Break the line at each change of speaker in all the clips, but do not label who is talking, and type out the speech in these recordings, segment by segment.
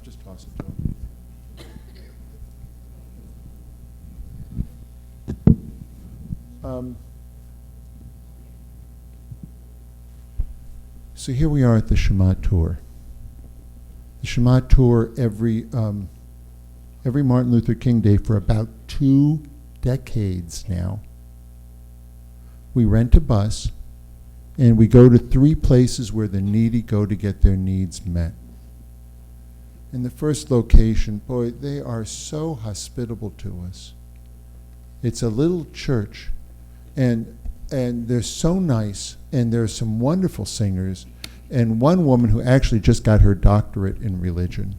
I'll just toss it to him. So here we are at the Shema tour. The Shema tour every Martin Luther King Day for about 2 decades now. We rent a bus and we go to 3 places where the needy go to get their needs met. In the first location, boy, they are so hospitable to us. It's a little church, and they're so nice, and there's some wonderful singers, and one woman who actually just got her doctorate in religion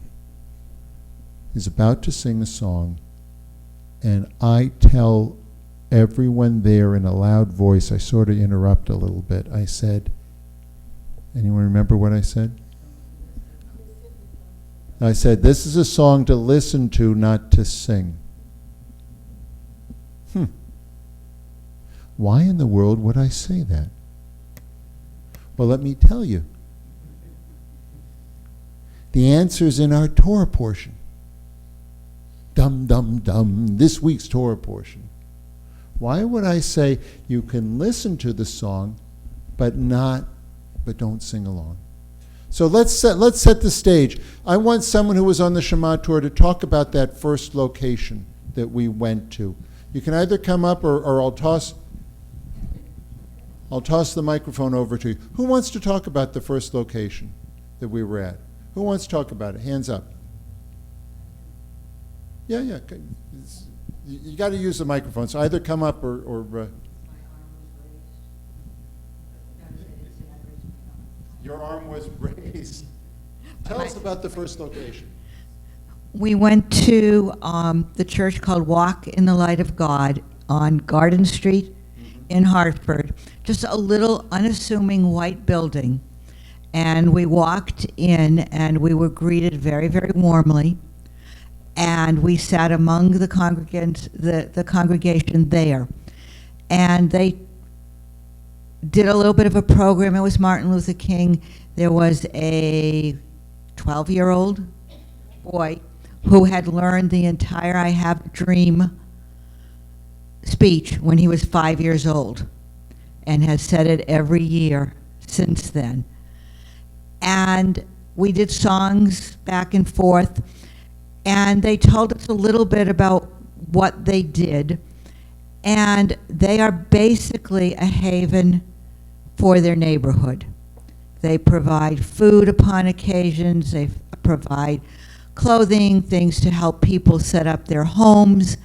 is about to sing a song, and I tell everyone there in a loud voice, I sort of interrupt a little bit, I said, anyone remember what I said? I said, this is a song to listen to, not to sing. Why in the world would I say that? Well, let me tell you. The answer's in our Torah portion. Dum, dum, dum, this week's Torah portion. Why would I say you can listen to the song, but don't sing along? So let's set the stage. I want someone who was on the Shema tour to talk about that first location that we went to. You can either come up or I'll toss the microphone over to you. Who wants to talk about the first location that we were at? Who wants to talk about it? Hands up. Yeah. You got to use the microphone. So either come up or your arm was raised. Tell us about the first location.
We went to the church called Walk in the Light of God on Garden Street in Hartford, just a little unassuming white building. And we walked in and we were greeted very, very warmly. And we sat among the congregants, the congregation there. And they did a little bit of a program. It was Martin Luther King. There was a 12-year-old boy who had learned the entire I Have a Dream speech when he was 5 years old and has said it every year since then. And we did songs back and forth, and they told us a little bit about what they did. And they are basically a haven for their neighborhood. They provide food upon occasions, they provide clothing, things to help people set up their homes,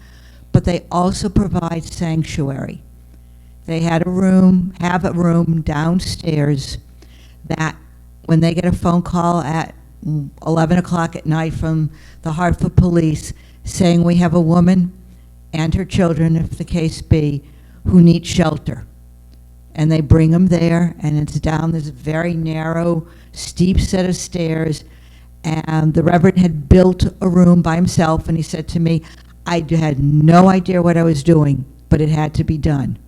but they also provide sanctuary. They have a room downstairs that when they get a phone call at 11 o'clock at night from the Hartford police saying we have a woman and her children, if the case be, who need shelter. And they bring them there, and it's down this very narrow, steep set of stairs. And the Reverend had built a room by himself, and he said to me, I had no idea what I was doing, but it had to be done.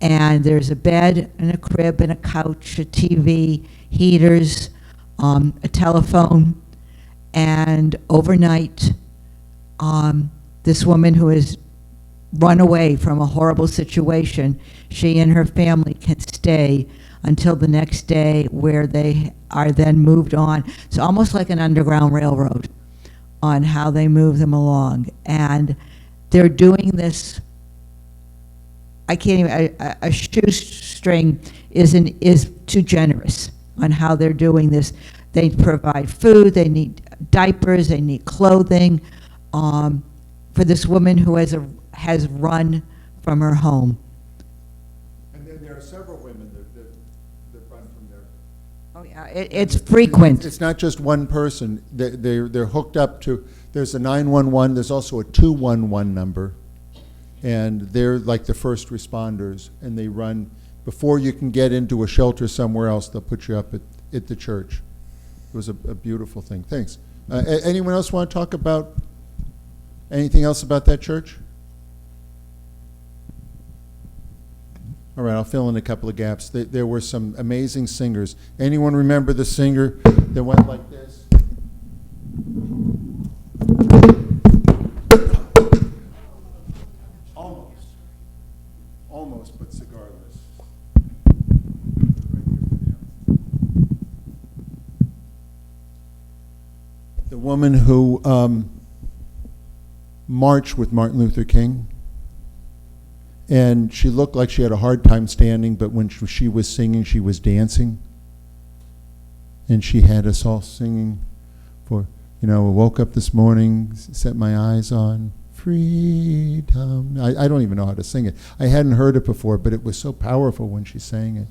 And there's a bed and a crib and a couch, a TV, heaters, a telephone. And overnight, this woman who has run away from a horrible situation, she and her family can stay until the next day, where they are then moved on. It's almost like an underground railroad on how they move them along. And they're doing this, I can't even, a shoestring is too generous on how they're doing this. They provide food, they need diapers, they need clothing for this woman who has run from her home.
And then there are several women that run from there.
Oh yeah, it's frequent.
It's not just one person. They're hooked up to, there's a 911, there's also a 211 number, and they're like the first responders, and they run, before you can get into a shelter somewhere else, they'll put you up at the church. It was a beautiful thing. Thanks. Anyone else want to talk about anything else about that church? All right, I'll fill in a couple of gaps. There were some amazing singers. Anyone remember the singer that went like this? The woman who marched with Martin Luther King, and she looked like she had a hard time standing, but when she was singing, she was dancing. And she had us all singing for, I woke up this morning, set my eyes on freedom. I don't even know how to sing it. I hadn't heard it before, but it was so powerful when she sang it.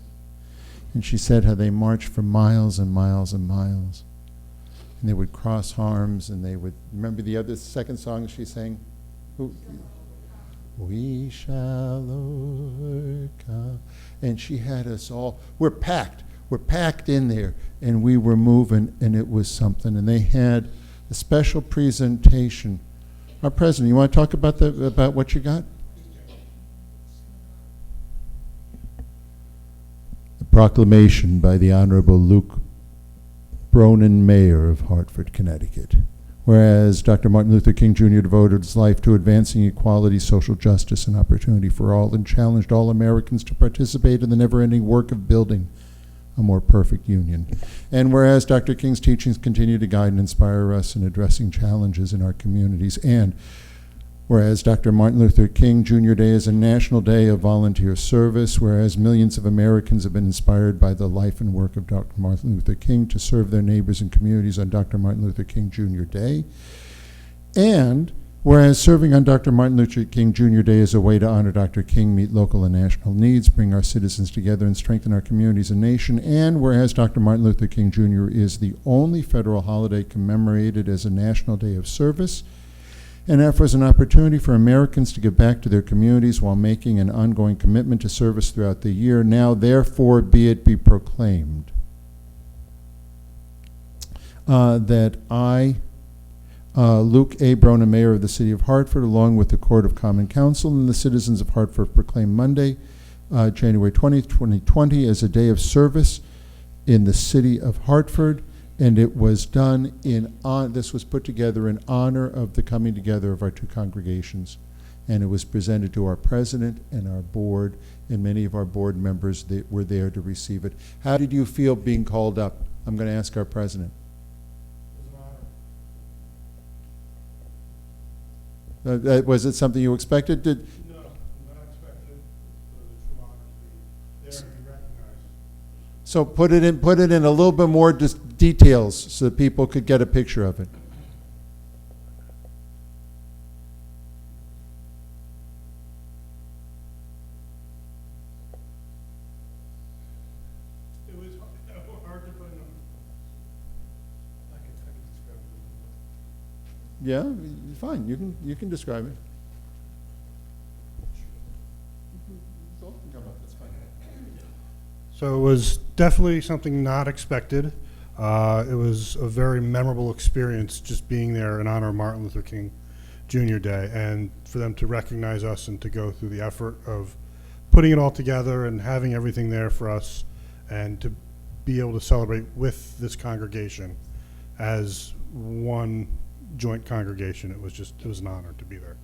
And she said how they marched for miles and miles and miles. And they would cross arms, and they would, remember the other second song she sang? We shall overcome. And she had us all, we're packed in there, and we were moving, and it was something. And they had a special presentation. Our president, you want to talk about what you got? A proclamation by the Honorable Luke Bronin, Mayor of Hartford, Connecticut. Whereas Dr. Martin Luther King Jr. devoted his life to advancing equality, social justice, and opportunity for all, and challenged all Americans to participate in the never-ending work of building a more perfect union. And whereas Dr. King's teachings continue to guide and inspire us in addressing challenges in our communities, and whereas Dr. Martin Luther King Jr. Day is a national day of volunteer service, whereas millions of Americans have been inspired by the life and work of Dr. Martin Luther King to serve their neighbors and communities on Dr. Martin Luther King Jr. Day, and whereas serving on Dr. Martin Luther King Jr. Day is a way to honor Dr. King, meet local and national needs, bring our citizens together, and strengthen our communities and nation, and whereas Dr. Martin Luther King Jr. is the only federal holiday commemorated as a national day of service, and offers an opportunity for Americans to give back to their communities while making an ongoing commitment to service throughout the year. Now, therefore, be it be proclaimed that I, Luke A. Bronin, Mayor of the City of Hartford, along with the Court of Common Council and the citizens of Hartford, proclaim Monday, January 20th, 2020, as a day of service in the City of Hartford. And it was done this was put together in honor of the coming together of our two congregations. And it was presented to our president and our board, and many of our board members that were there to receive it. How did you feel being called up? I'm going to ask our president. Was it something you expected?
No, not expected. It was a true honor to be there and be recognized.
So put it in a little bit more details so that people could get a picture of it.
It was hard to put in. I can describe it.
Yeah, fine. You can describe it.
So it was definitely something not expected. It was a very memorable experience just being there in honor of Martin Luther King Jr. Day, and for them to recognize us and to go through the effort of putting it all together and having everything there for us, and to be able to celebrate with this congregation as one joint congregation. It was an honor to be there.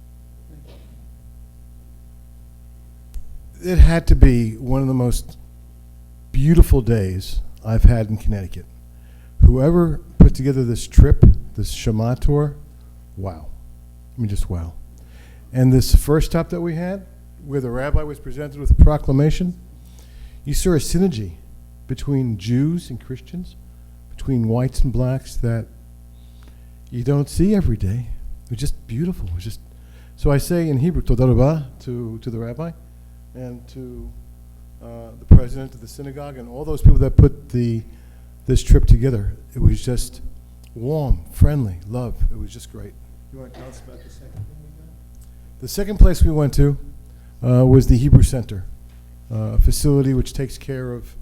It had to be one of the most beautiful days I've had in Connecticut. Whoever put together this trip, this Shema tour, wow. I mean, just wow. And this first stop that we had, where the rabbi was presented with a proclamation, you saw a synergy between Jews and Christians, between whites and blacks that you don't see every day. It was just beautiful. It was just, so I say in Hebrew, Todah Rabah, to the rabbi and to the president of the synagogue and all those people that put this trip together. It was just warm, friendly, love. It was just great.
You want to tell us about the second thing we got?
The second place we went to was the Hebrew Center, a facility which takes care of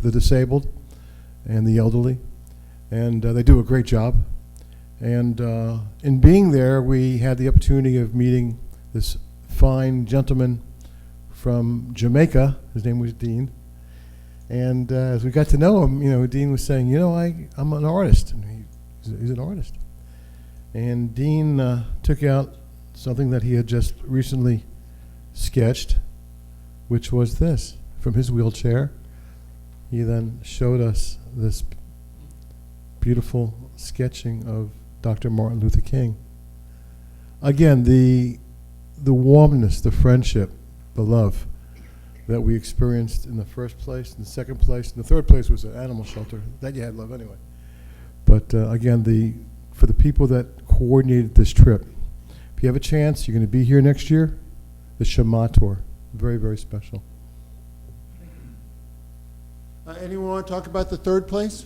the disabled and the elderly, and they do a great job. And in being there, we had the opportunity of meeting this fine gentleman from Jamaica. His name was Dean. And as we got to know him, Dean was saying, I'm an artist. And he's an artist. And Dean took out something that he had just recently sketched, which was this, from his wheelchair. He then showed us this beautiful sketching of Dr. Martin Luther King. Again, the warmness, the friendship, the love that we experienced in the first place, in the second place, and the third place was an animal shelter. That you had love anyway. But again, for the people that coordinated this trip, if you have a chance, you're going to be here next year, the Shema tour. Very, very special.
Anyone want to talk about the third place?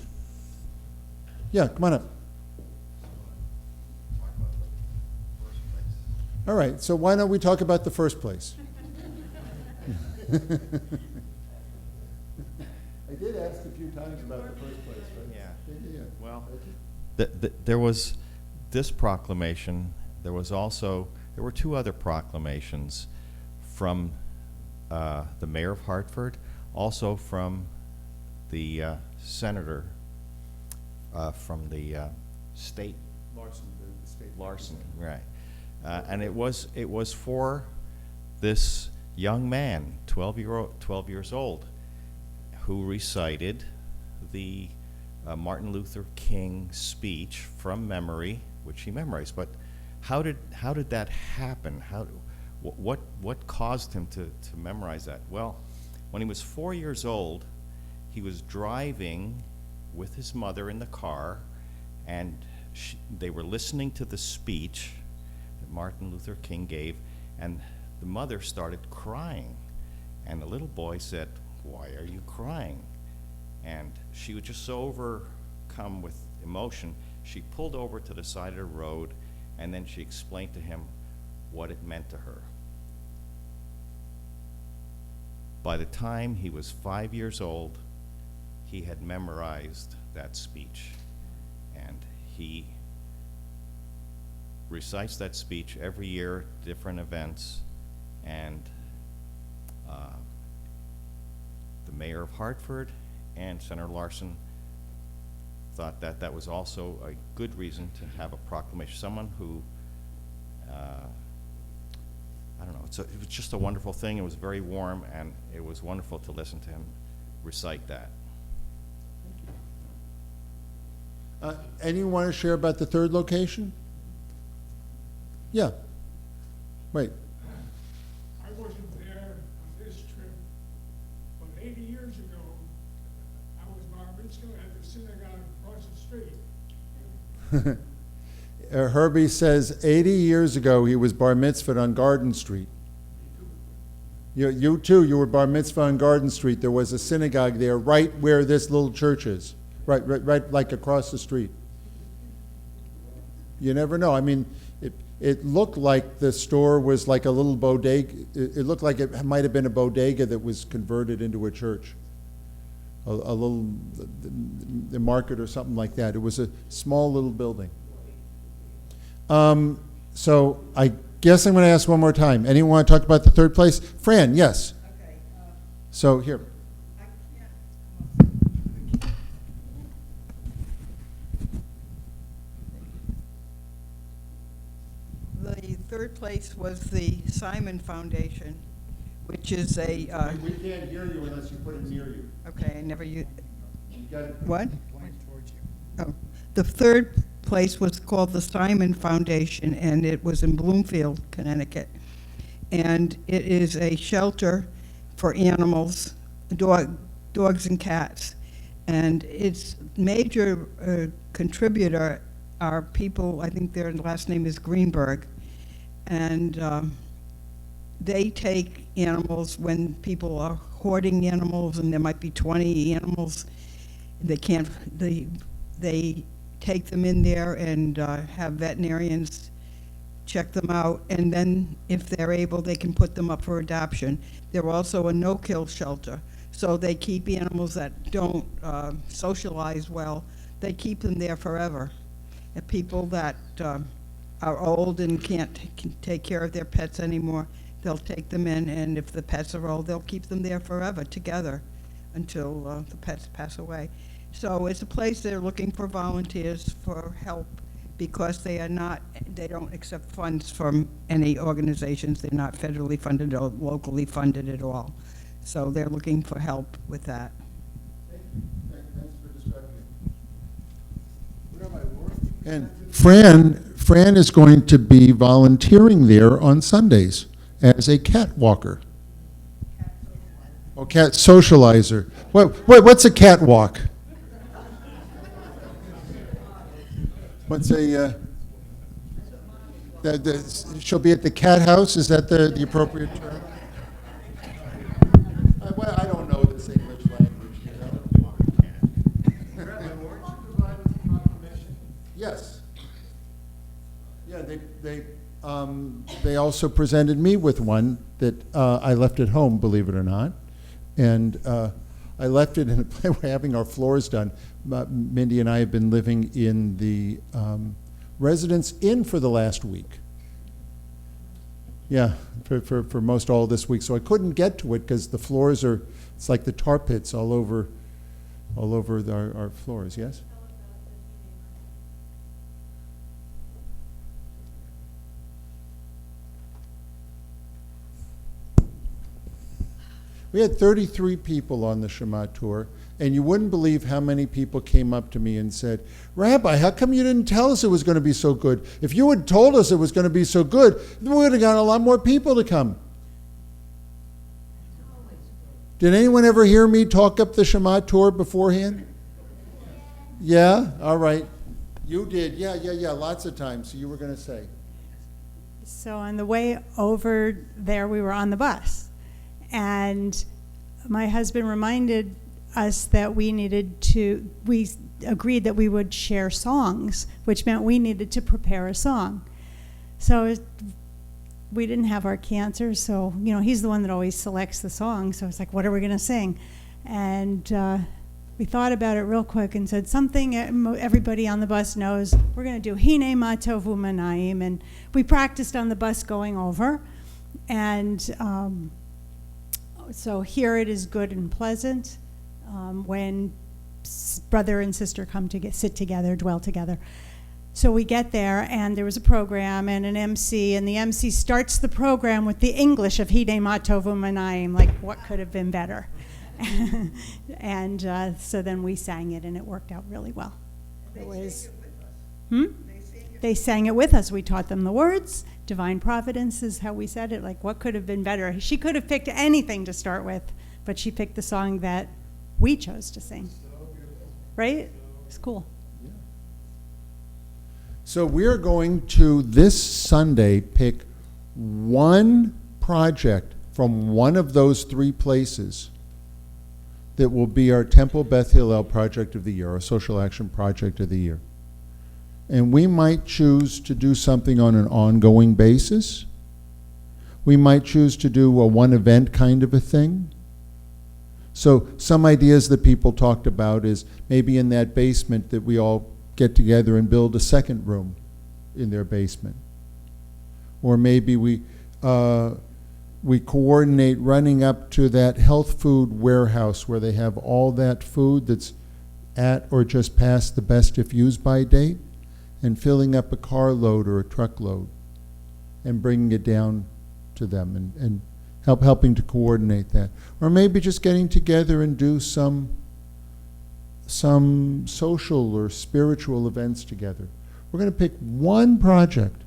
Yeah, come on up. All right, so why don't we talk about the first place? I did ask a few times about the first place, right?
Yeah. Well, there was this proclamation. There were two other proclamations from the mayor of Hartford, also from the senator from the state. Larson, right? And it was for this young man, 12 years old, who recited the Martin Luther King speech from memory, which he memorized. But how did that happen? What caused him to memorize that? Well, when he was 4 years old, he was driving with his mother in the car, and they were listening to the speech that Martin Luther King gave, and the mother started crying, and the little boy said, "Why are you crying?" And she was just so overcome with emotion, she pulled over to the side of the road, and then she explained to him what it meant to her. By the time he was 5 years old, he had memorized that speech, and he recites that speech every year at different events. And the mayor of Hartford and Senator Larson thought that was also a good reason to have a proclamation. Someone who, I don't know, it was just a wonderful thing. It was very warm, and it was wonderful to listen to him recite that.
Anyone want to share about the third location? Yeah. Wait.
I wasn't there on this trip, but 80 years ago, I was bar mitzvah at the synagogue across the street.
Herbie says 80 years ago he was bar mitzvahed on Garden Street. You too, you were bar mitzvah on Garden Street. There was a synagogue there right where this little church is. Right, like across the street. You never know. I mean, it looked like the store was like a little bodega. It looked like it might have been a bodega that was converted into a church. A little the market or something like that. It was a small little building. So I guess I'm going to ask one more time. Anyone want to talk about the third place? Fran, yes.
Okay.
So here.
The third place was the Simon Foundation, which is a,
We can't hear you unless you put it near you.
okay, I never used,
You got it.
what? Oh, the third place was called the Simon Foundation, and it was in Bloomfield, Connecticut. And it is a shelter for animals, dogs and cats. And its major contributor are people, I think their last name is Greenberg, and they take animals when people are hoarding animals, and there might be 20 animals. They can't. They take them in there and have veterinarians check them out, and then if they're able, they can put them up for adoption. They're also a no-kill shelter, so they keep animals that don't socialize well. They keep them there forever. And people that are old and can't take care of their pets anymore, they'll take them in, and if the pets are old, they'll keep them there forever together until the pets pass away. So it's a place they're looking for volunteers for help, because they don't accept funds from any organizations. They're not federally funded or locally funded at all. So they're looking for help with that.
Thanks for describing it. And Fran is going to be volunteering there on Sundays as a cat walker. Oh, cat socializer. What's a cat walk? What's she'll be at the cat house? Is that the appropriate term? Well, I don't know this English language, you know. Yes. Yeah, they also presented me with one that I left at home, believe it or not, and I left it in a place. We're having our floors done. Mindy and I have been living in the residence inn for the last week. Yeah, for most all this week. So I couldn't get to it because the floors are, it's like the tar pits all over our floors, yes? We had 33 people on the Shema tour, and you wouldn't believe how many people came up to me and said, Rabbi, how come you didn't tell us it was going to be so good? If you had told us it was going to be so good, we would have got a lot more people to come. Did anyone ever hear me talk up the Shema tour beforehand? Yeah? All right. You did. Yeah, lots of times. So you were going to say.
So on the way over there, we were on the bus. And my husband reminded us that we agreed that we would share songs, which meant we needed to prepare a song. So we didn't have our cancer, so, he's the one that always selects the song. So it's like, what are we going to sing? And we thought about it real quick and said something everybody on the bus knows. We're going to do Hine Ma Tovu Manayim. And we practiced on the bus going over. And so here it is good and pleasant when brother and sister come to sit together, dwell together. So we get there, and there was a program and an MC, and the MC starts the program with the English of Hine Ma Tovu Manayim, like what could have been better? And so then we sang it, and it worked out really well. They sang it with us. We taught them the words. Divine Providence is how we said it, like what could have been better? She could have picked anything to start with, but she picked the song that we chose to sing. Right? It's cool.
Yeah. So we're going to, this Sunday, pick one project from one of those three places that will be our Temple Beth Hillel project of the year, our social action project of the year. And we might choose to do something on an ongoing basis. We might choose to do a one event kind of a thing. So some ideas that people talked about is maybe in that basement that we all get together and build a second room in their basement. Or maybe we coordinate running up to that health food warehouse where they have all that food that's at or just past the best if used by date, and filling up a carload or a truckload and bringing it down to them and helping to coordinate that. Or maybe just getting together and do some social or spiritual events together. We're going to pick one project.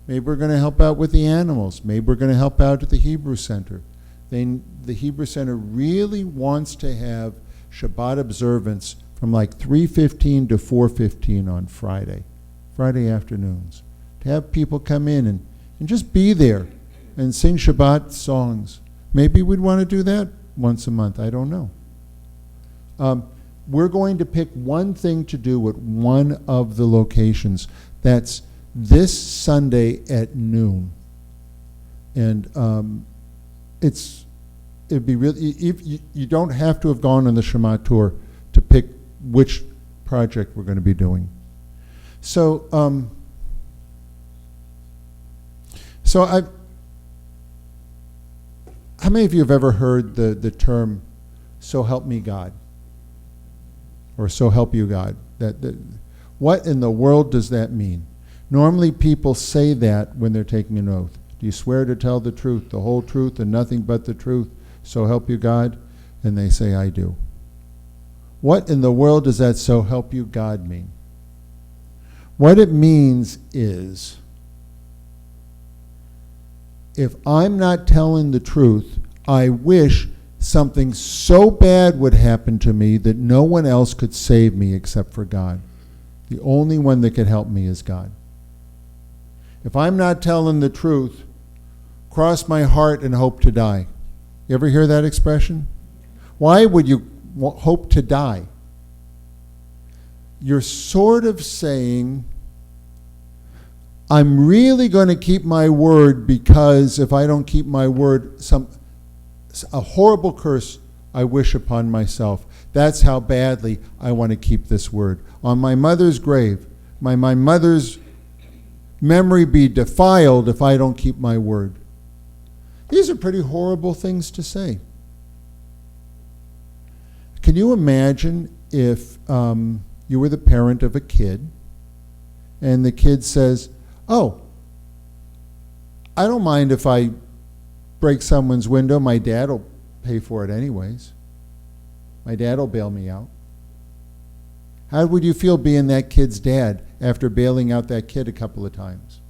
Maybe we're going to help out with the animals. Maybe we're going to help out at the Hebrew Center. The Hebrew Center really wants to have Shabbat observance from like 3:15 to 4:15 on Friday afternoons, to have people come in and just be there and sing Shabbat songs. Maybe we'd want to do that once a month. I don't know. We're going to pick one thing to do at one of the locations. That's this Sunday at noon. And it'd be really, if you don't have to have gone on the Shema tour to pick which project we're going to be doing. So, how many of you have ever heard the term, "So help me God," or "So help you God"? What in the world does that mean? Normally, people say that when they're taking an oath. Do you swear to tell the truth, the whole truth, and nothing but the truth? So help you God, and they say, "I do." What in the world does that "So help you God" mean? What it means is, if I'm not telling the truth, I wish something so bad would happen to me that no one else could save me except for God. The only one that could help me is God. If I'm not telling the truth, cross my heart and hope to die. You ever hear that expression? Why would you hope to die? You're sort of saying, I'm really going to keep my word, because if I don't keep my word, a horrible curse I wish upon myself. That's how badly I want to keep this word. On my mother's grave, my mother's memory be defiled if I don't keep my word. These are pretty horrible things to say. Can you imagine if you were the parent of a kid and the kid says, oh, I don't mind if I break someone's window. My dad will pay for it anyways. My dad will bail me out. How would you feel being that kid's dad after bailing out that kid a couple of times?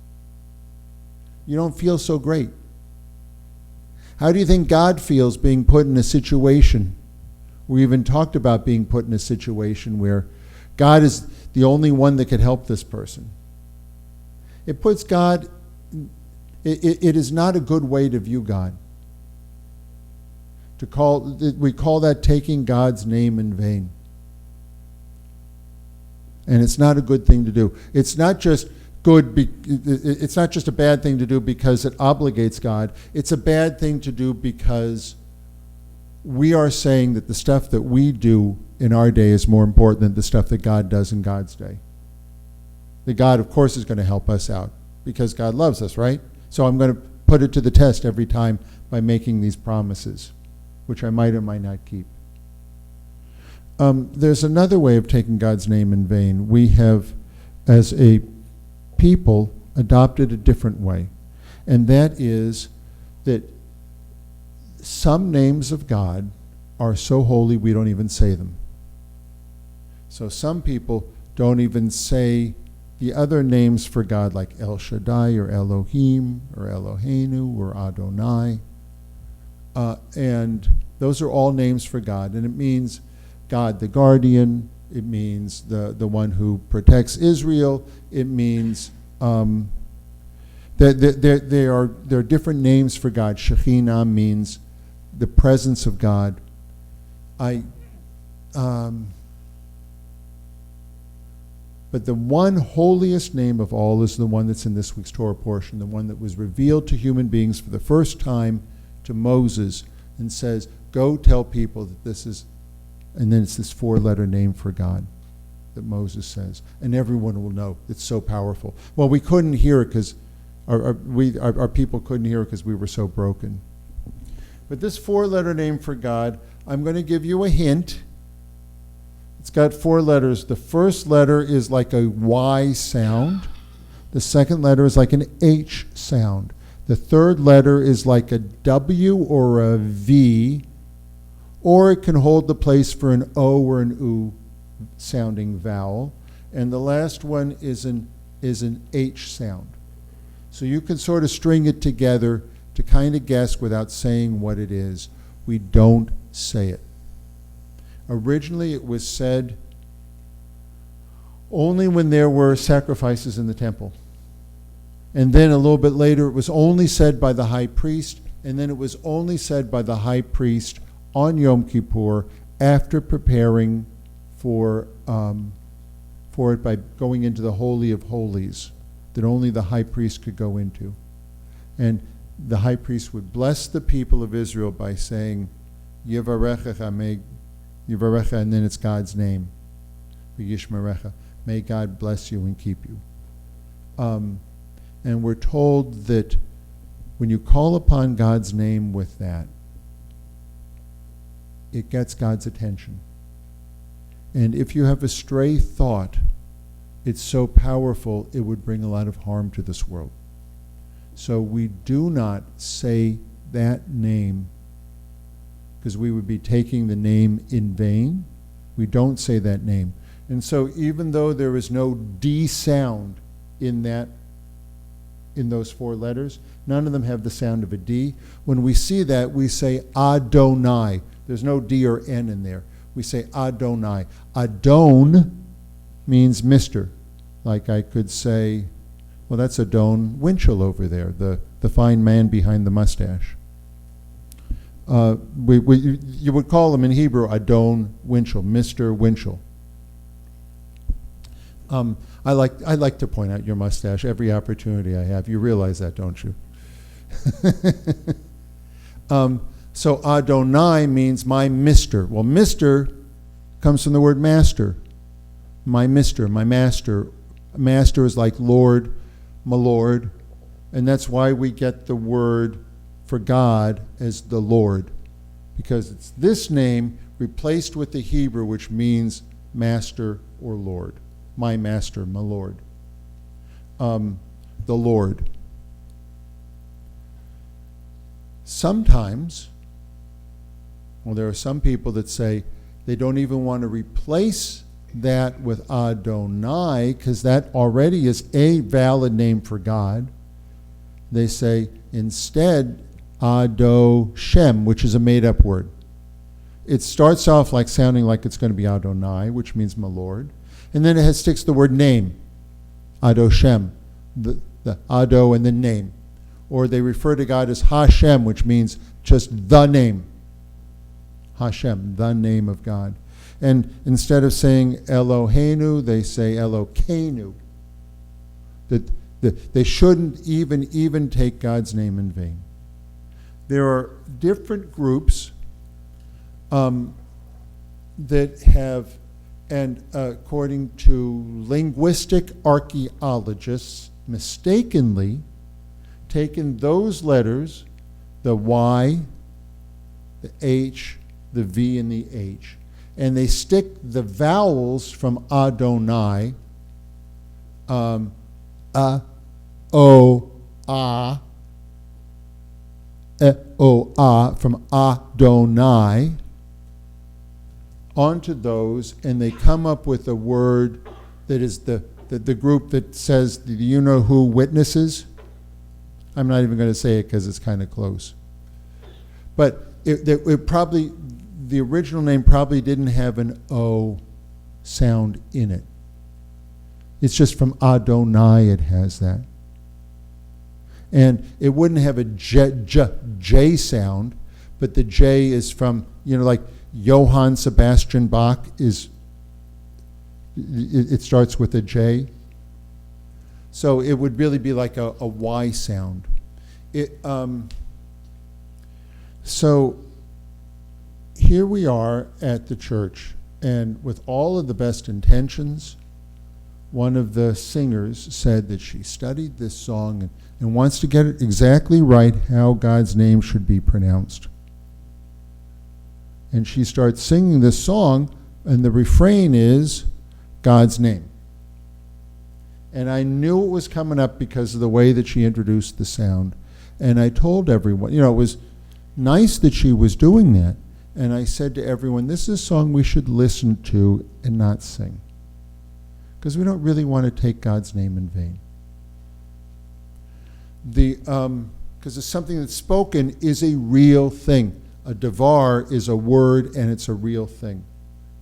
You don't feel so great. How do you think God feels being put in a situation? We even talked about being put in a situation where God is the only one that could help this person. It puts God, it is not a good way to view God. We call that taking God's name in vain. And it's not a good thing to do. It's not just it's not just a bad thing to do because it obligates God. It's a bad thing to do because we are saying that the stuff that we do in our day is more important than the stuff that God does in God's day. That God, of course, is going to help us out because God loves us, right? So I'm going to put it to the test every time by making these promises, which I might or might not keep. There's another way of taking God's name in vain. We have, as a people, adopted a different way, and that is that some names of God are so holy we don't even say them. So some people don't even say the other names for God, like El Shaddai or Elohim or Eloheinu or Adonai. And those are all names for God. And it means God the guardian. It means the one who protects Israel. It means there are different names for God. Shekhinah means the presence of God. But the one holiest name of all is the one that's in this week's Torah portion, the one that was revealed to human beings for the first time to Moses, and says, go tell people that this is, and then it's this 4-letter name for God that Moses says, and everyone will know. It's so powerful. Well, we couldn't hear it because our people couldn't hear it because we were so broken. But this 4-letter name for God, I'm going to give you a hint. It's got 4 letters. The first letter is like a Y sound. The second letter is like an H sound. The third letter is like a W or a V, or it can hold the place for an O or an U sounding vowel. And the last one is an H sound. So you can sort of string it together to kind of guess without saying what it is. We don't say it. Originally, it was said only when there were sacrifices in the temple. And then a little bit later, it was only said by the high priest, and then it was only said by the high priest on Yom Kippur after preparing for it by going into the Holy of Holies that only the high priest could go into. And the high priest would bless the people of Israel by saying, Yivarechecha, Yivarecha, and then it's God's name. Yishmerecha, may God bless you and keep you. And we're told that when you call upon God's name with that, it gets God's attention. And if you have a stray thought, it's so powerful it would bring a lot of harm to this world. So we do not say that name because we would be taking the name in vain. We don't say that name. And so even though there is no D sound in those four letters, none of them have the sound of a D. When we see that, we say Adonai. There's no D or N in there. We say Adonai. Adon means Mr. Like I could say, well, that's Adon Winchell over there, the fine man behind the mustache. You would call him in Hebrew Adon Winchell, Mr. Winchell. I like to point out your mustache every opportunity I have. You realize that, don't you? So Adonai means my Mr. Well, Mr. comes from the word master. My Mr., my master. Master is like Lord, my Lord. And that's why we get the word for God as the Lord. Because it's this name replaced with the Hebrew, which means master or Lord. My master, my Lord. The Lord. Sometimes, well, there are some people that say they don't even want to replace that with Adonai because that already is a valid name for God. They say instead Adoshem, which is a made-up word. It starts off like sounding like it's going to be Adonai, which means my Lord. And then it sticks the word name, Adoshem, the Ado and the name. Or they refer to God as Hashem, which means just the name. Hashem, the name of God. And instead of saying Eloheinu, they say Elokeinu. That they shouldn't even take God's name in vain. There are different groups that have, and according to linguistic archaeologists, mistakenly taken those letters, the Y, the H, the V, and the H, and they stick the vowels from Adonai, O, A, O, A, from Adonai, onto those, and they come up with a word that is the group that says, do you know who witnesses? I'm not even going to say it because it's kind of close. But it probably, the original name probably didn't have an O sound in it. It's just from Adonai it has that. And it wouldn't have a J sound, but the J is from, like Johann Sebastian Bach is, it starts with a J. So it would really be like a Y sound. So here we are at the church, and with all of the best intentions, one of the singers said that she studied this song and wants to get it exactly right how God's name should be pronounced. And she starts singing this song, and the refrain is God's name. And I knew it was coming up because of the way that she introduced the sound. And I told everyone, it was nice that she was doing that. And I said to everyone, this is a song we should listen to and not sing. Because we don't really want to take God's name in vain. Because it's something that's spoken is a real thing. A devar is a word and it's a real thing.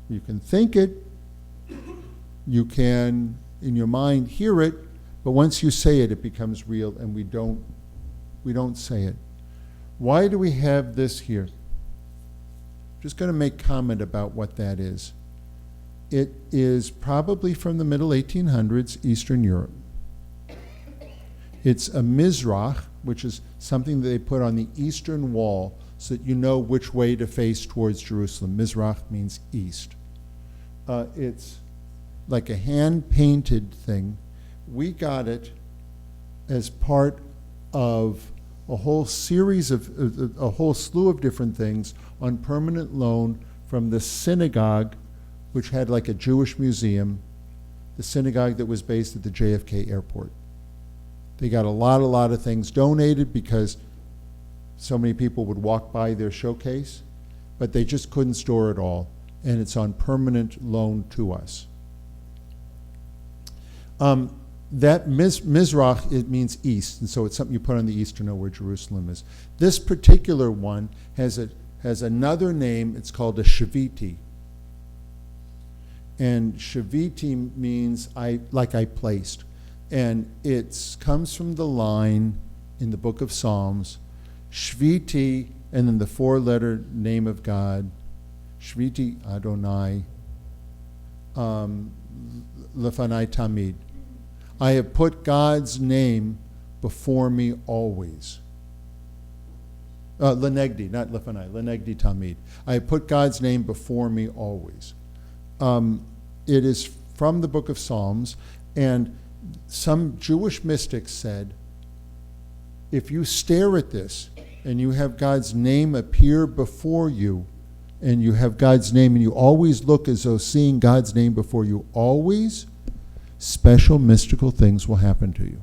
You can think it, you can in your mind hear it, but once you say it, it becomes real, and we don't say it. Why do we have this here? Just going to make comment about what that is. It is probably from the middle 1800s, Eastern Europe. It's a mizrach, which is something that they put on the eastern wall so that you know which way to face towards Jerusalem. Mizrach means east. It's like a hand-painted thing. We got it as part of a whole series of, a whole slew of different things on permanent loan from the synagogue, which had like a Jewish museum, the synagogue that was based at the JFK airport. They got a lot of things donated because so many people would walk by their showcase, but they just couldn't store it all, and it's on permanent loan to us. That Mizrach, it means east, and so it's something you put on the east to know where Jerusalem is. This particular one has another name. It's called a Shaviti. And Shaviti means I placed. And it comes from the line in the book of Psalms, Shviti, and then the four-letter name of God, Shviti Adonai, Lefanai Tamid. I have put God's name before me always. Lenegdi, not Lefanai, Lenegdi Tamid. I have put God's name before me always. It is from the book of Psalms, and some Jewish mystics said, if you stare at this and you have God's name appear before you, and you have God's name, and you always look as though seeing God's name before you always, special mystical things will happen to you.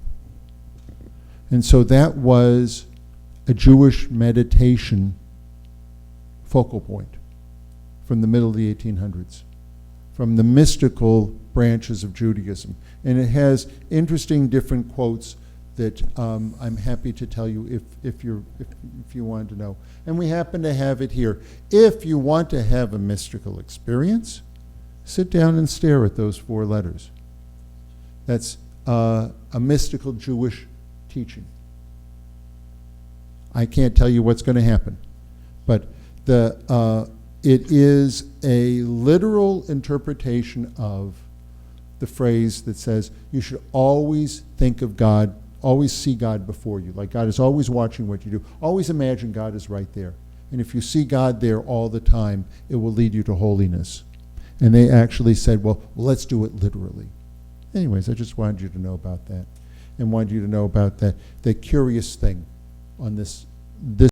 And so that was a Jewish meditation focal point from the middle of the 1800s, from the mystical branches of Judaism. And it has interesting different quotes that I'm happy to tell you if you want to know. And we happen to have it here. If you want to have a mystical experience, sit down and stare at those four letters. That's a mystical Jewish teaching. I can't tell you what's going to happen, but it is a literal interpretation of the phrase that says you should always think of God, always see God before you. Like God is always watching what you do. Always imagine God is right there. And if you see God there all the time, it will lead you to holiness. And they actually said, well, let's do it literally. Anyways, I just wanted you to know about that, and wanted you to know about that curious thing on this